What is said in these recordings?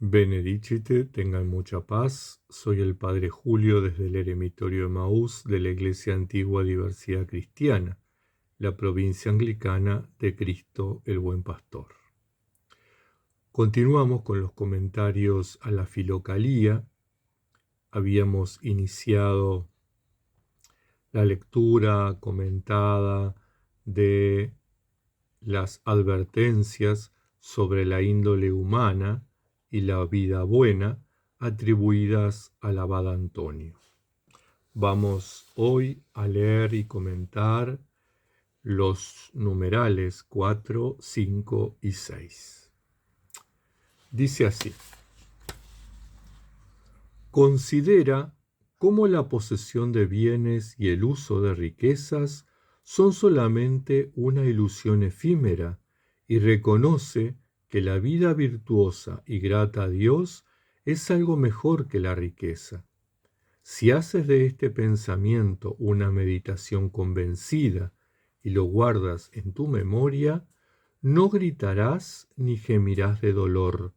Benedicite, tengan mucha paz. Soy el Padre Julio desde el Eremitorio de Emaús de la Iglesia Antigua Diversidad Cristiana, la provincia anglicana de Cristo el Buen Pastor. Continuamos con los comentarios a la Filocalía. Habíamos iniciado la lectura comentada de las advertencias sobre la índole humana y la vida buena atribuidas al abad Antonio. Vamos hoy a leer y comentar los numerales 4, 5 y 6. Dice así: considera cómo la posesión de bienes y el uso de riquezas son solamente una ilusión efímera y reconoce que la vida virtuosa y grata a Dios es algo mejor que la riqueza. Si haces de este pensamiento una meditación convencida y lo guardas en tu memoria, no gritarás ni gemirás de dolor,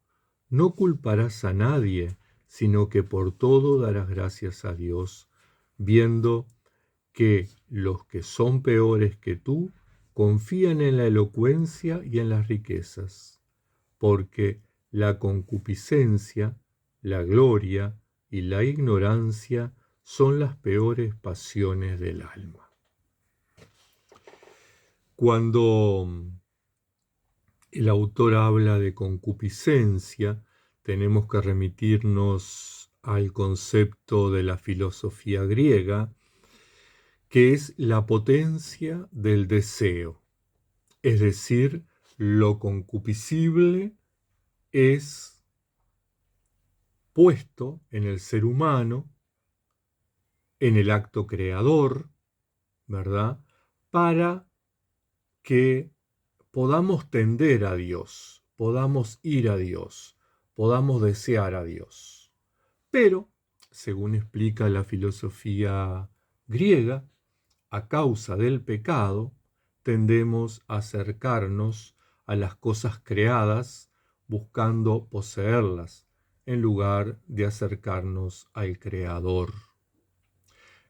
no culparás a nadie, sino que por todo darás gracias a Dios, viendo que los que son peores que tú confían en la elocuencia y en las riquezas, porque la concupiscencia, la gloria y la ignorancia son las peores pasiones del alma. Cuando el autor habla de concupiscencia, tenemos que remitirnos al concepto de la filosofía griega, que es la potencia del deseo. Es decir, lo concupiscible es puesto en el ser humano, en el acto creador, ¿verdad? Para que podamos tender a Dios, podamos ir a Dios, podamos desear a Dios. Pero, según explica la filosofía griega, a causa del pecado, tendemos a acercarnos a las cosas creadas buscando poseerlas, en lugar de acercarnos al Creador.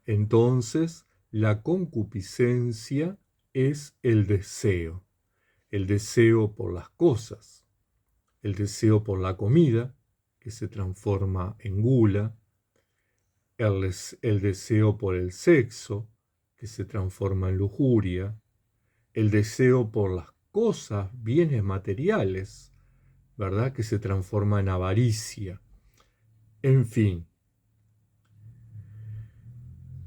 Entonces, la concupiscencia es el deseo por las cosas, el deseo por la comida, que se transforma en gula, el deseo por el sexo, que se transforma en lujuria, el deseo por las cosas, bienes materiales, ¿verdad?, que se transforma en avaricia. En fin,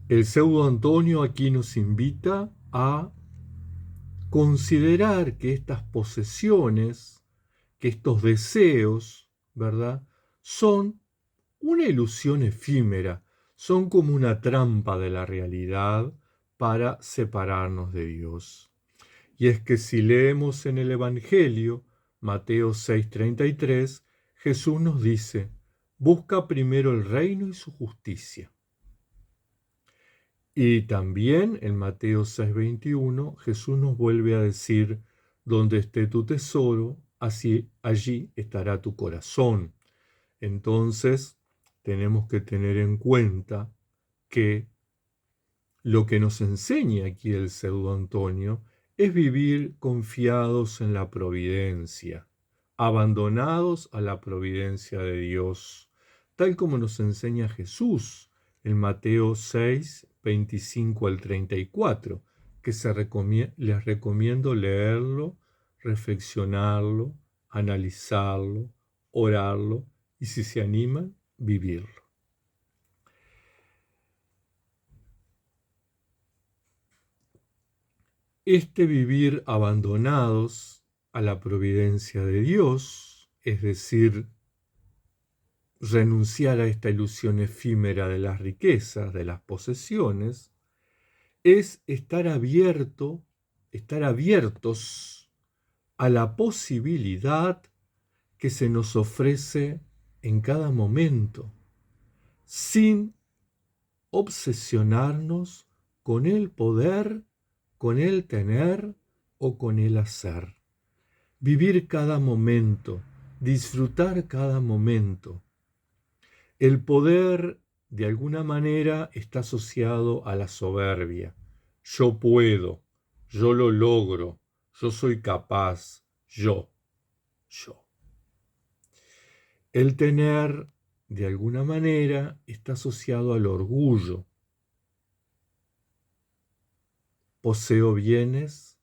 el pseudo Antonio aquí nos invita a considerar que estas posesiones, que estos deseos, ¿verdad?, son una ilusión efímera, son como una trampa de la realidad para separarnos de Dios. Y es que si leemos en el Evangelio, Mateo 6:33, Jesús nos dice: busca primero el reino y su justicia. Y también en Mateo 6:21, Jesús nos vuelve a decir: donde esté tu tesoro, allí estará tu corazón. Entonces, tenemos que tener en cuenta que lo que nos enseña aquí el pseudo Antonio es vivir confiados en la providencia, abandonados a la providencia de Dios, tal como nos enseña Jesús en Mateo 6, 25 al 34, que les recomiendo leerlo, reflexionarlo, analizarlo, orarlo y, si se animan, vivirlo. Este vivir abandonados a la providencia de Dios, es decir, renunciar a esta ilusión efímera de las riquezas, de las posesiones, es estar abiertos a la posibilidad que se nos ofrece en cada momento, sin obsesionarnos con el poder, con el tener o con el hacer. Vivir cada momento disfrutar cada momento. El poder, de alguna manera, está asociado a la soberbia. Yo puedo, yo lo logro, yo soy capaz, yo. El tener, de alguna manera, está asociado al orgullo. Poseo bienes,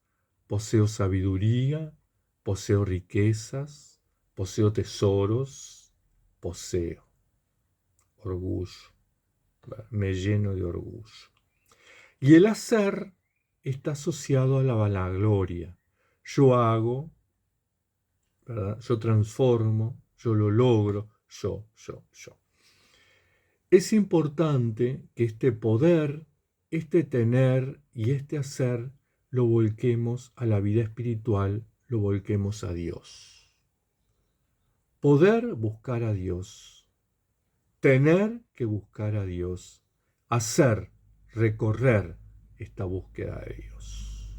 poseo sabiduría, poseo riquezas, poseo tesoros, poseo orgullo. Me lleno de orgullo. Y el hacer está asociado a la vanagloria. Yo hago, ¿verdad? Yo transformo, yo lo logro, yo. Es importante que este poder, este tener y este hacer lo volquemos a la vida espiritual, lo volquemos a Dios. Poder, buscar a Dios. Tener que buscar a Dios. Hacer, recorrer esta búsqueda de Dios.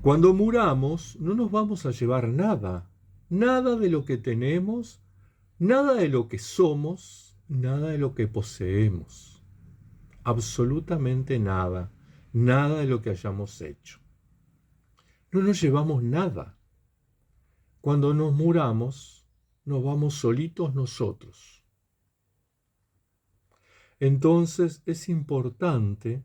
Cuando muramos, no nos vamos a llevar nada, nada de lo que tenemos, nada de lo que somos, nada de lo que poseemos, absolutamente nada, nada de lo que hayamos hecho. No nos llevamos nada. Cuando nos muramos, nos vamos solitos nosotros. Entonces es importante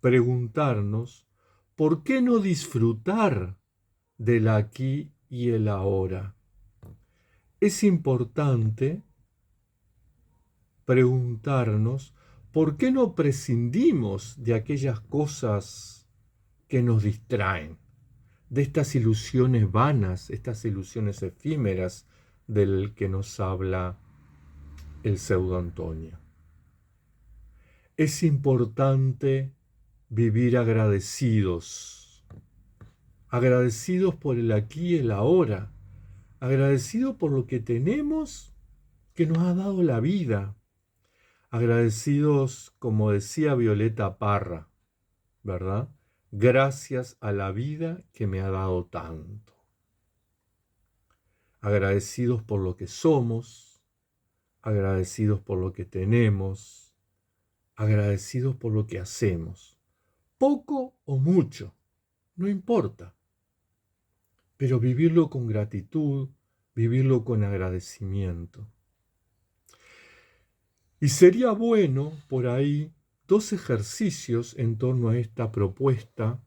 preguntarnos, ¿por qué no disfrutar del aquí y el ahora? Es importante preguntarnos, ¿por qué no prescindimos de aquellas cosas que nos distraen, de estas ilusiones vanas, estas ilusiones efímeras del que nos habla el pseudo Antonio? Es importante vivir agradecidos, agradecidos por el aquí y el ahora, agradecidos por lo que tenemos que nos ha dado la vida, agradecidos, como decía Violeta Parra, ¿verdad? Gracias a la vida que me ha dado tanto. Agradecidos por lo que somos, agradecidos por lo que tenemos, agradecidos por lo que hacemos. Poco o mucho, no importa. Pero vivirlo con gratitud, vivirlo con agradecimiento. Y sería bueno, por ahí, 2 ejercicios en torno a esta propuesta,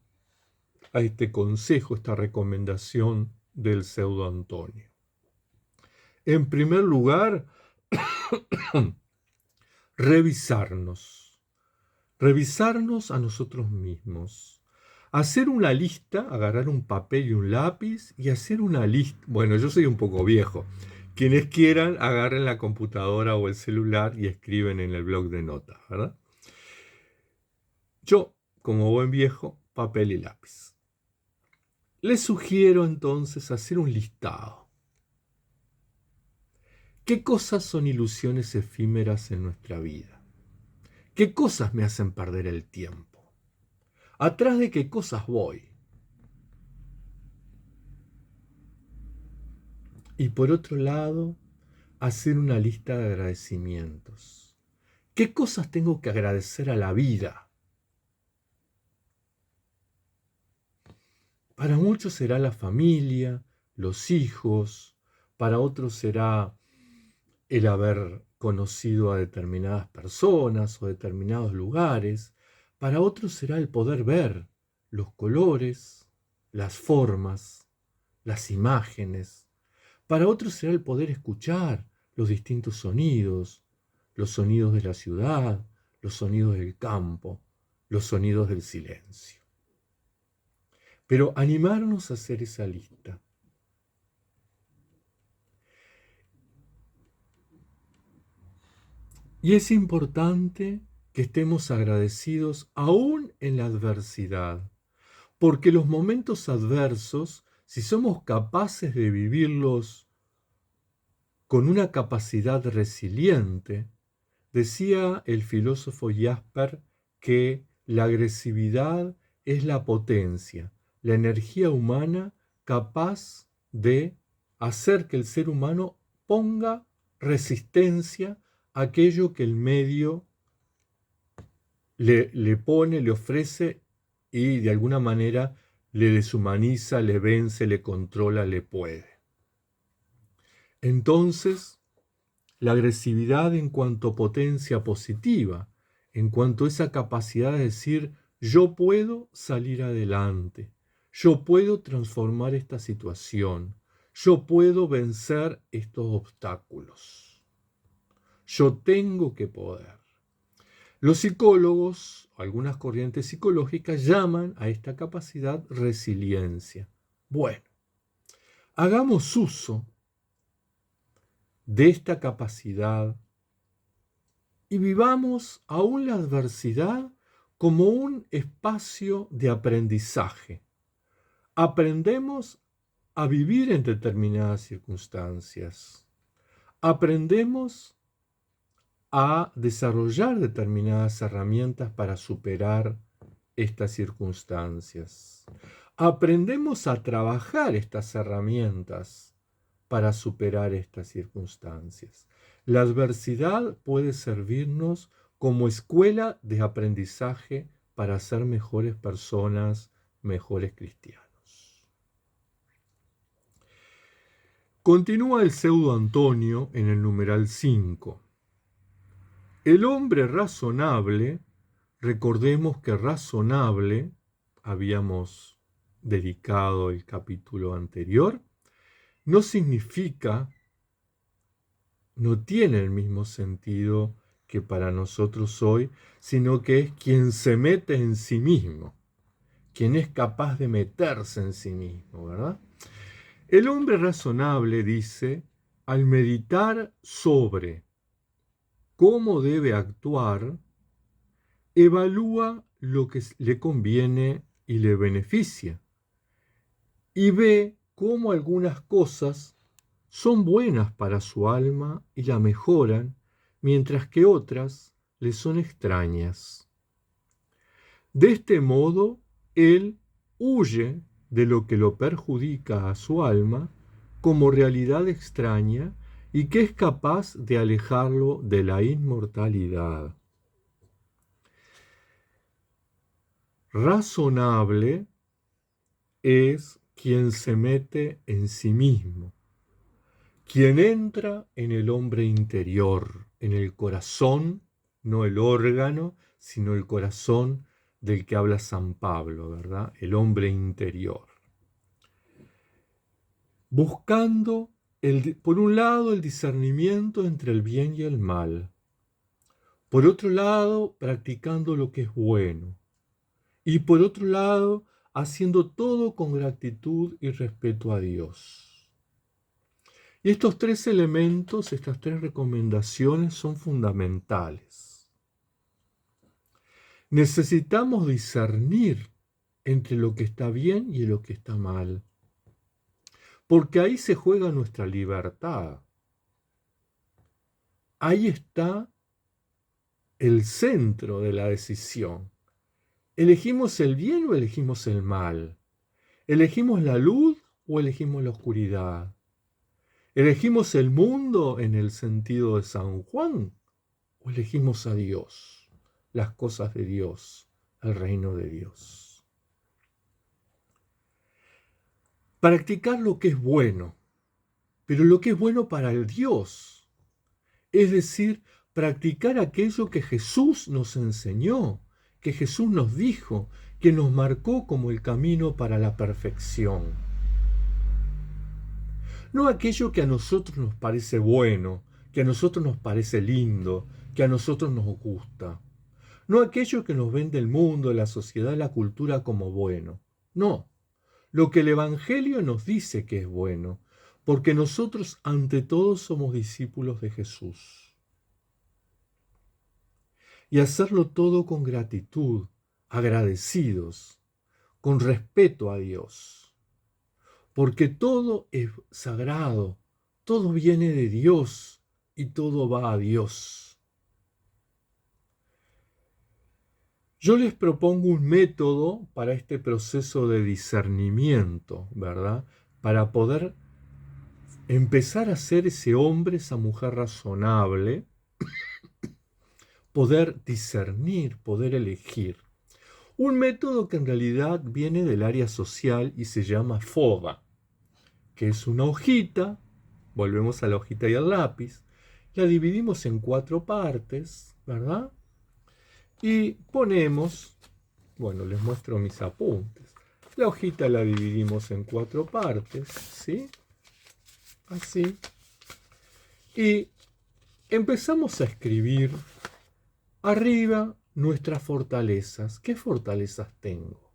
a este consejo, esta recomendación del pseudo Antonio. En primer lugar, revisarnos a nosotros mismos. Hacer una lista, agarrar un papel y un lápiz y hacer una lista. Bueno, yo soy un poco viejo. Quienes quieran, agarren la computadora o el celular y escriben en el bloc de notas, ¿verdad? Yo, como buen viejo, papel y lápiz. Les sugiero entonces hacer un listado. ¿Qué cosas son ilusiones efímeras en nuestra vida? ¿Qué cosas me hacen perder el tiempo? ¿Atrás de qué cosas voy? Y por otro lado, hacer una lista de agradecimientos. ¿Qué cosas tengo que agradecer a la vida? Para muchos será la familia, los hijos, para otros será el haber conocido a determinadas personas o determinados lugares, para otros será el poder ver los colores, las formas, las imágenes, para otros será el poder escuchar los distintos sonidos, los sonidos de la ciudad, los sonidos del campo, los sonidos del silencio. Pero animarnos a hacer esa lista. Y es importante que estemos agradecidos aún en la adversidad, porque los momentos adversos, si somos capaces de vivirlos con una capacidad resiliente, decía el filósofo Jasper que la agresividad es la potencia, la energía humana capaz de hacer que el ser humano ponga resistencia a aquello que el medio le pone, le ofrece y de alguna manera le deshumaniza, le vence, le controla, le puede. Entonces, la agresividad en cuanto potencia positiva, en cuanto a esa capacidad de decir, yo puedo salir adelante, yo puedo transformar esta situación, yo puedo vencer estos obstáculos, yo tengo que poder. Los psicólogos, algunas corrientes psicológicas, llaman a esta capacidad resiliencia. Bueno, hagamos uso de esta capacidad y vivamos aún la adversidad como un espacio de aprendizaje. Aprendemos a vivir en determinadas circunstancias. Aprendemos a desarrollar determinadas herramientas para superar estas circunstancias. Aprendemos a trabajar estas herramientas para superar estas circunstancias. La adversidad puede servirnos como escuela de aprendizaje para ser mejores personas, mejores cristianos. Continúa el pseudo Antonio en el numeral 5. El hombre razonable, recordemos que razonable, habíamos dedicado el capítulo anterior, no significa, no tiene el mismo sentido que para nosotros hoy, sino que es quien se mete en sí mismo, quien es capaz de meterse en sí mismo, ¿verdad? El hombre razonable, dice, al meditar sobre cómo debe actuar, evalúa lo que le conviene y le beneficia, y ve cómo algunas cosas son buenas para su alma y la mejoran, mientras que otras le son extrañas. De este modo, él huye de lo que lo perjudica a su alma como realidad extraña y que es capaz de alejarlo de la inmortalidad. Razonable es quien se mete en sí mismo, quien entra en el hombre interior, en el corazón, no el órgano, sino el corazón del que habla San Pablo, ¿verdad? El hombre interior. Buscando, por un lado, el discernimiento entre el bien y el mal. Por otro lado, practicando lo que es bueno. Y por otro lado, haciendo todo con gratitud y respeto a Dios. Y estos tres elementos, estas tres recomendaciones son fundamentales. Necesitamos discernir entre lo que está bien y lo que está mal, porque ahí se juega nuestra libertad. Ahí está el centro de la decisión. ¿Elegimos el bien o elegimos el mal? ¿Elegimos la luz o elegimos la oscuridad? ¿Elegimos el mundo en el sentido de San Juan o elegimos a Dios, las cosas de Dios, el reino de Dios? Practicar lo que es bueno, pero lo que es bueno para el Dios, es decir, practicar aquello que Jesús nos enseñó, que Jesús nos dijo, que nos marcó como el camino para la perfección. No aquello que a nosotros nos parece bueno, que a nosotros nos parece lindo, que a nosotros nos gusta. No aquello que nos vende el mundo, la sociedad, la cultura como bueno. No, lo que el Evangelio nos dice que es bueno, porque nosotros ante todo somos discípulos de Jesús. Y hacerlo todo con gratitud, agradecidos, con respeto a Dios. Porque todo es sagrado, todo viene de Dios y todo va a Dios. Yo les propongo un método para este proceso de discernimiento, ¿verdad? Para poder empezar a ser ese hombre, esa mujer razonable, poder discernir, poder elegir. Un método que en realidad viene del área social y se llama FODA, que es una hojita, volvemos a la hojita y al lápiz, la dividimos en 4 partes, ¿verdad? Y ponemos, bueno, les muestro mis apuntes. La hojita la dividimos en 4 partes, ¿sí? Así. Y empezamos a escribir arriba nuestras fortalezas. ¿Qué fortalezas tengo?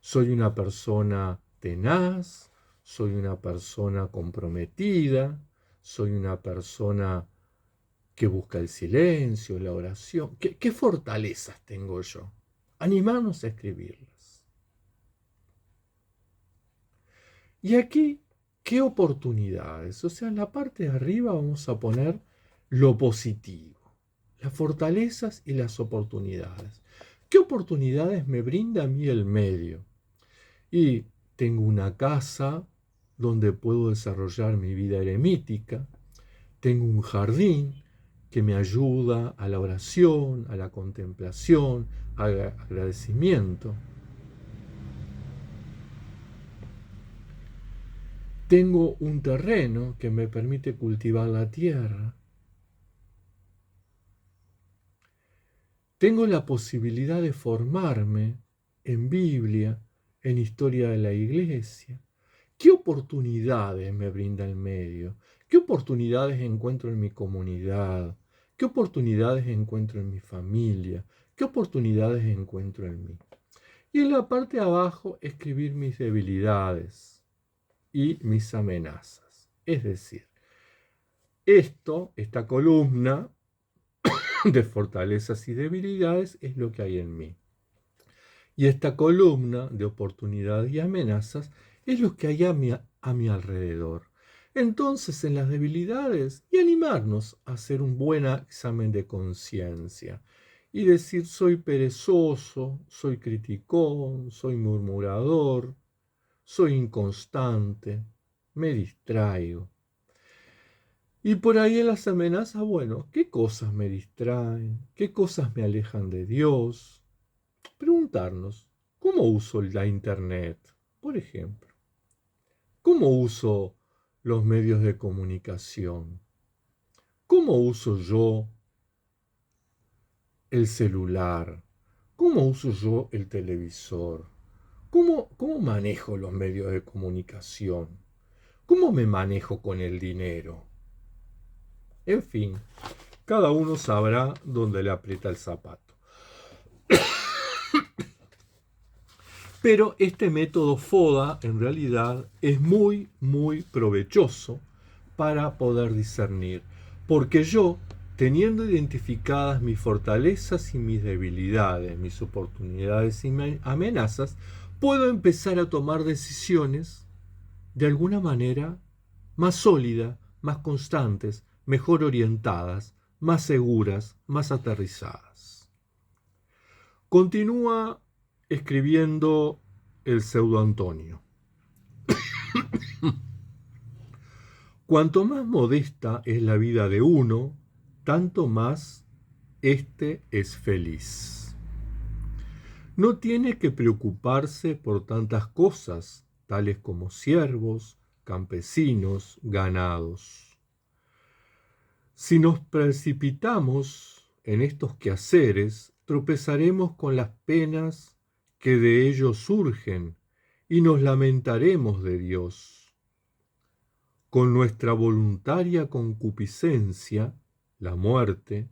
Soy una persona tenaz, soy una persona comprometida, soy una persona que busca el silencio, la oración. ¿Qué fortalezas tengo yo? Animarnos a escribirlas. Y aquí, ¿qué oportunidades? O sea, en la parte de arriba vamos a poner lo positivo, las fortalezas y las oportunidades. ¿Qué oportunidades me brinda a mí el medio? Y tengo una casa donde puedo desarrollar mi vida eremítica, tengo un jardín que me ayuda a la oración, a la contemplación, al agradecimiento. Tengo un terreno que me permite cultivar la tierra. Tengo la posibilidad de formarme en Biblia, en historia de la iglesia. ¿Qué oportunidades me brinda el medio? ¿Qué oportunidades encuentro en mi comunidad? ¿Qué oportunidades encuentro en mi familia? ¿Qué oportunidades encuentro en mí? Y en la parte de abajo escribir mis debilidades y mis amenazas. Es decir, esta columna de fortalezas y debilidades es lo que hay en mí. Y esta columna de oportunidades y amenazas es lo que hay a mi alrededor. Entonces, en las debilidades, y animarnos a hacer un buen examen de conciencia y decir: soy perezoso, soy criticón, soy murmurador, soy inconstante, me distraigo. Y por ahí en las amenazas, bueno, ¿qué cosas me distraen? ¿Qué cosas me alejan de Dios? Preguntarnos, ¿cómo uso la internet? Por ejemplo, ¿cómo uso los medios de comunicación? ¿Cómo uso yo el celular? ¿Cómo uso yo el televisor? ¿Cómo manejo los medios de comunicación? ¿Cómo me manejo con el dinero? En fin, cada uno sabrá dónde le aprieta el zapato. Pero este método FODA en realidad es muy, muy provechoso para poder discernir. Porque yo, teniendo identificadas mis fortalezas y mis debilidades, mis oportunidades y amenazas, puedo empezar a tomar decisiones de alguna manera más sólidas, más constantes, mejor orientadas, más seguras, más aterrizadas. Continúa escribiendo el pseudo Antonio. Cuanto más modesta es la vida de uno, tanto más éste es feliz. No tiene que preocuparse por tantas cosas, tales como siervos, campesinos, ganados. Si nos precipitamos en estos quehaceres, tropezaremos con las penas que de ellos surgen y nos lamentaremos de Dios. Con nuestra voluntaria concupiscencia, la muerte,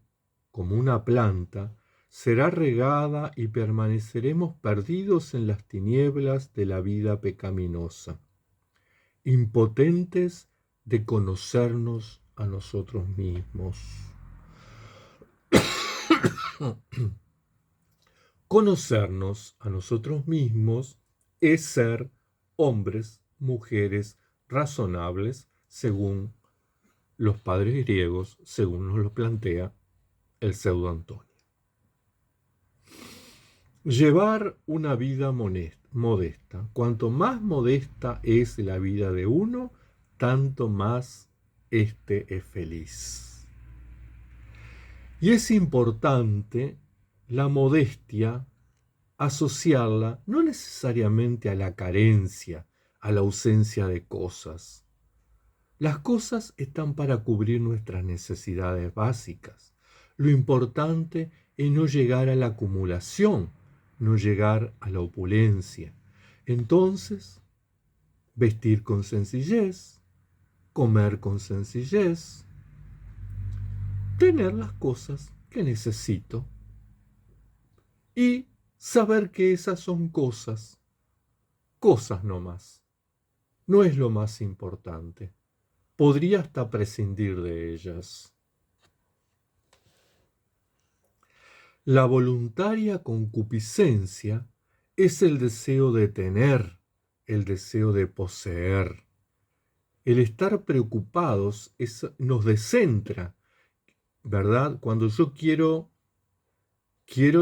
como una planta, será regada y permaneceremos perdidos en las tinieblas de la vida pecaminosa, impotentes de conocernos a nosotros mismos. Conocernos a nosotros mismos es ser hombres, mujeres razonables, según los padres griegos, según nos lo plantea el pseudo Antonio. Llevar una vida modesta. Cuanto más modesta es la vida de uno, tanto más éste es feliz. Y es importante la modestia asociarla no necesariamente a la carencia, a la ausencia de cosas. Las cosas están para cubrir nuestras necesidades básicas. Lo importante es no llegar a la acumulación, no llegar a la opulencia. Entonces, vestir con sencillez, comer con sencillez, tener las cosas que necesito y saber que esas son cosas, cosas nomás. No es lo más importante. Podría hasta prescindir de ellas. La voluntaria concupiscencia es el deseo de tener, el deseo de poseer. El estar preocupados nos descentra, ¿verdad? Cuando yo quiero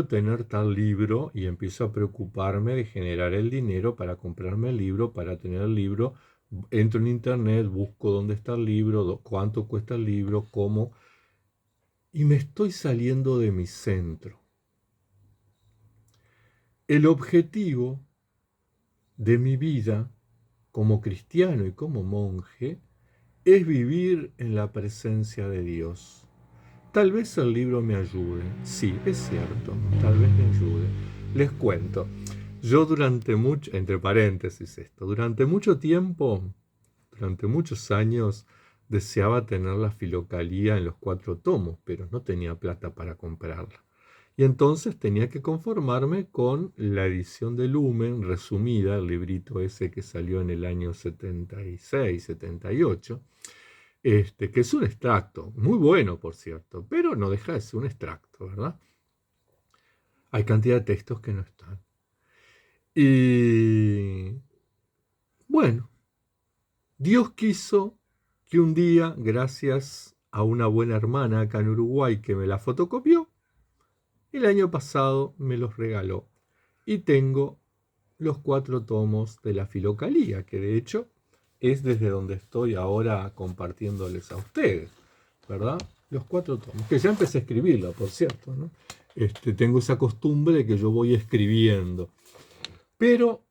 tener tal libro y empiezo a preocuparme de generar el dinero para comprarme el libro, para tener el libro, entro en internet, busco dónde está el libro, cuánto cuesta el libro, cómo, y me estoy saliendo de mi centro. El objetivo de mi vida como cristiano y como monje es vivir en la presencia de Dios. Tal vez el libro me ayude, sí, es cierto, tal vez me ayude. Les cuento, yo durante mucho, entre paréntesis esto, durante mucho tiempo, durante muchos años, deseaba tener la Filocalía en los 4 tomos, pero no tenía plata para comprarla. Y entonces tenía que conformarme con la edición de Lumen, resumida, el librito ese que salió en el año 76, 78, que es un extracto, muy bueno por cierto, pero no deja de ser un extracto, ¿verdad? Hay cantidad de textos que no están. Y bueno, Dios quiso que un día, gracias a una buena hermana acá en Uruguay que me la fotocopió, el año pasado me los regaló. Y tengo los 4 tomos de la Filocalía, que de hecho es desde donde estoy ahora compartiéndoles a ustedes, ¿verdad? Los 4 tomos, que ya empecé a escribirla, por cierto, ¿no? Tengo esa costumbre de que yo voy escribiendo. Pero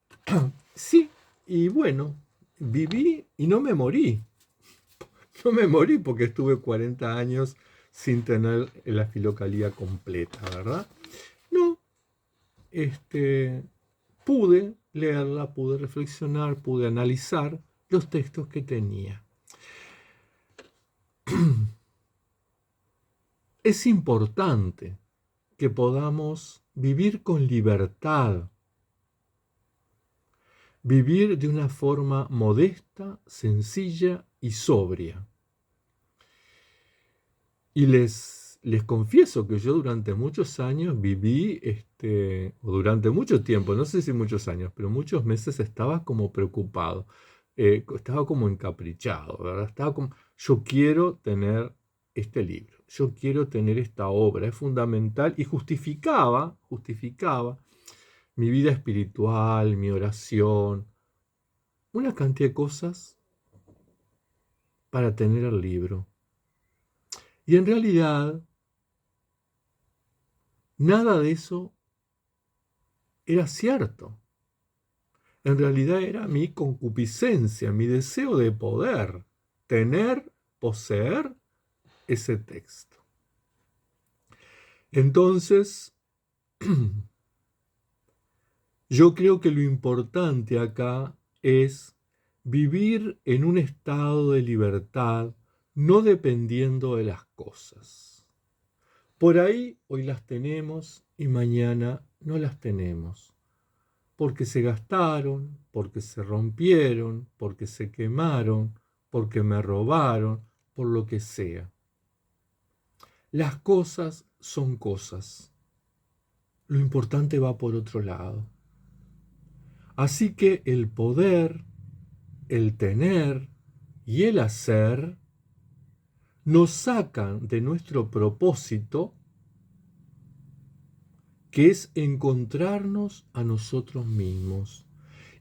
sí, y bueno, viví y no me morí. No me morí porque estuve 40 años sin tener la Filocalía completa, ¿verdad? No, pude leerla, pude reflexionar, pude analizar los textos que tenía. Es importante que podamos vivir con libertad, vivir de una forma modesta, sencilla y sobria. Y les confieso que yo durante muchos años viví, o durante mucho tiempo, no sé si muchos años, pero muchos meses estaba como preocupado, estaba como encaprichado, ¿verdad? Estaba como, yo quiero tener este libro, yo quiero tener esta obra, es fundamental, y justificaba mi vida espiritual, mi oración, una cantidad de cosas para tener el libro. Y en realidad, nada de eso era cierto. En realidad era mi concupiscencia, mi deseo de poder tener, poseer ese texto. Entonces, yo creo que lo importante acá es vivir en un estado de libertad, no dependiendo de las cosas. Por ahí hoy las tenemos y mañana no las tenemos, porque se gastaron, porque se rompieron, porque se quemaron, porque me robaron, por lo que sea. Las cosas son cosas. Lo importante va por otro lado. Así que el poder, el tener y el hacer nos sacan de nuestro propósito, que es encontrarnos a nosotros mismos.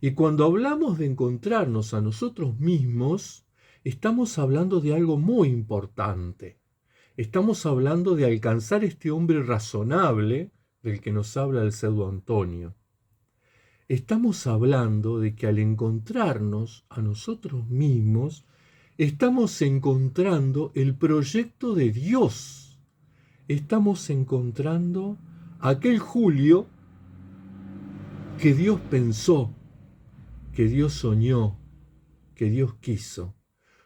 Y cuando hablamos de encontrarnos a nosotros mismos, estamos hablando de algo muy importante. Estamos hablando de alcanzar este hombre razonable del que nos habla el pseudo Antonio. Estamos hablando de que al encontrarnos a nosotros mismos, estamos encontrando el proyecto de Dios. Estamos encontrando aquel Julio que Dios pensó, que Dios soñó, que Dios quiso.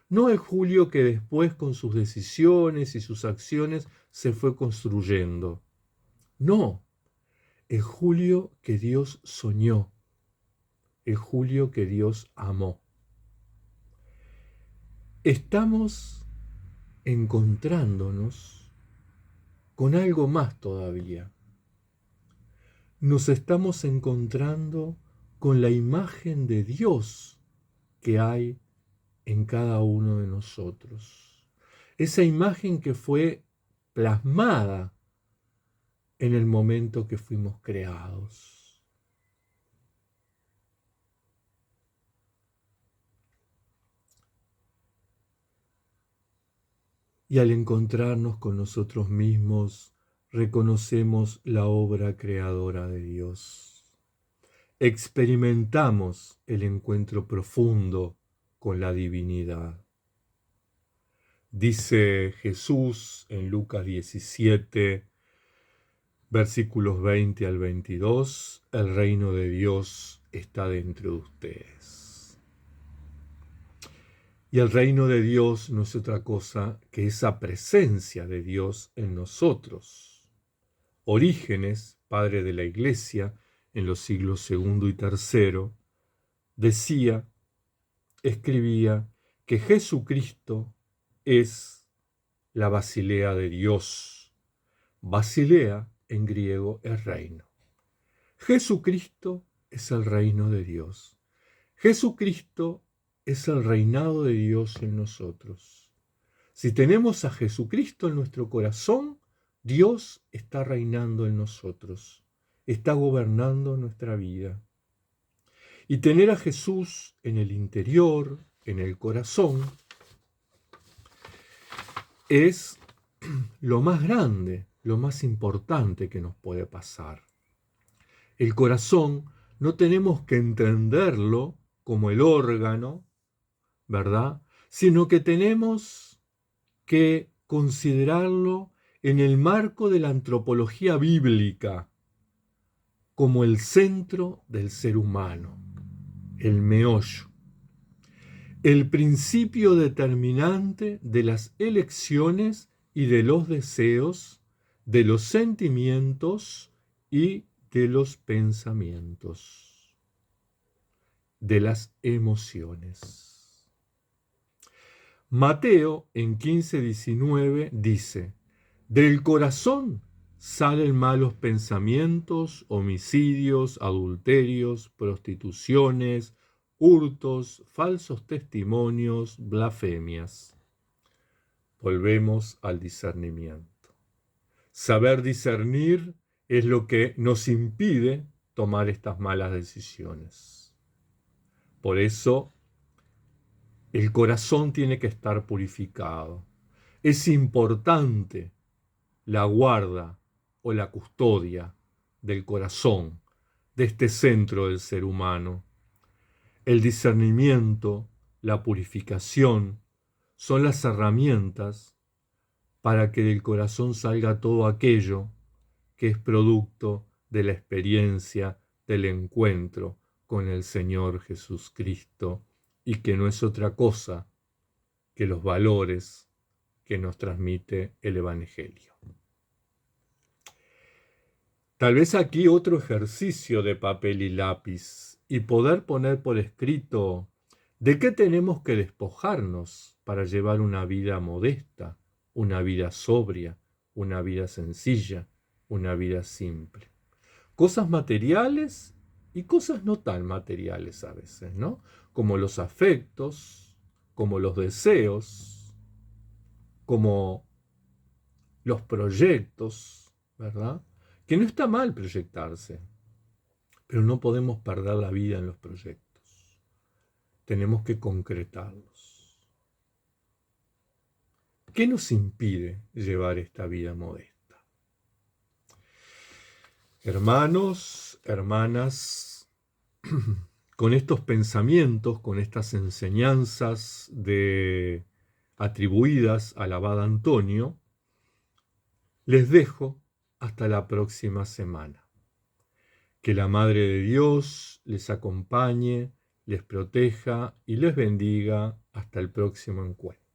No el Julio que después con sus decisiones y sus acciones se fue construyendo. No, el Julio que Dios soñó, el Julio que Dios amó. Estamos encontrándonos con algo más todavía. Nos estamos encontrando con la imagen de Dios que hay en cada uno de nosotros. Esa imagen que fue plasmada en el momento que fuimos creados. Y al encontrarnos con nosotros mismos, reconocemos la obra creadora de Dios. Experimentamos el encuentro profundo con la divinidad. Dice Jesús en Lucas 17, versículos 20 al 22, el reino de Dios está dentro de ustedes. Y el reino de Dios no es otra cosa que esa presencia de Dios en nosotros. Orígenes, padre de la Iglesia, en los siglos segundo y tercero, escribía que Jesucristo es la Basilea de Dios. Basilea en griego es reino. Jesucristo es el reino de Dios. Jesucristo es el reinado de Dios en nosotros. Si tenemos a Jesucristo en nuestro corazón, Dios está reinando en nosotros, está gobernando nuestra vida. Y tener a Jesús en el interior, en el corazón, es lo más grande, lo más importante que nos puede pasar. El corazón no tenemos que entenderlo como el órgano, ¿verdad? Sino que tenemos que considerarlo en el marco de la antropología bíblica como el centro del ser humano, el meollo, el principio determinante de las elecciones y de los deseos, de los sentimientos y de los pensamientos, de las emociones. Mateo en 15:19 dice: del corazón salen malos pensamientos, homicidios, adulterios, prostituciones, hurtos, falsos testimonios, blasfemias. Volvemos al discernimiento. Saber discernir es lo que nos impide tomar estas malas decisiones. Por eso, el corazón tiene que estar purificado. Es importante la guarda o la custodia del corazón, de este centro del ser humano. El discernimiento, la purificación, son las herramientas para que del corazón salga todo aquello que es producto de la experiencia del encuentro con el Señor Jesucristo y que no es otra cosa que los valores que nos transmite el Evangelio. Tal vez aquí otro ejercicio de papel y lápiz y poder poner por escrito de qué tenemos que despojarnos para llevar una vida modesta, una vida sobria, una vida sencilla, una vida simple. Cosas materiales y cosas no tan materiales a veces, ¿no? Como los afectos, como los deseos, como los proyectos, ¿verdad? Que no está mal proyectarse, pero no podemos perder la vida en los proyectos. Tenemos que concretarlos. ¿Qué nos impide llevar esta vida modesta? Hermanos, hermanas, con estos pensamientos, con estas enseñanzas atribuidas al abad Antonio, les dejo hasta la próxima semana. Que la Madre de Dios les acompañe, les proteja y les bendiga hasta el próximo encuentro.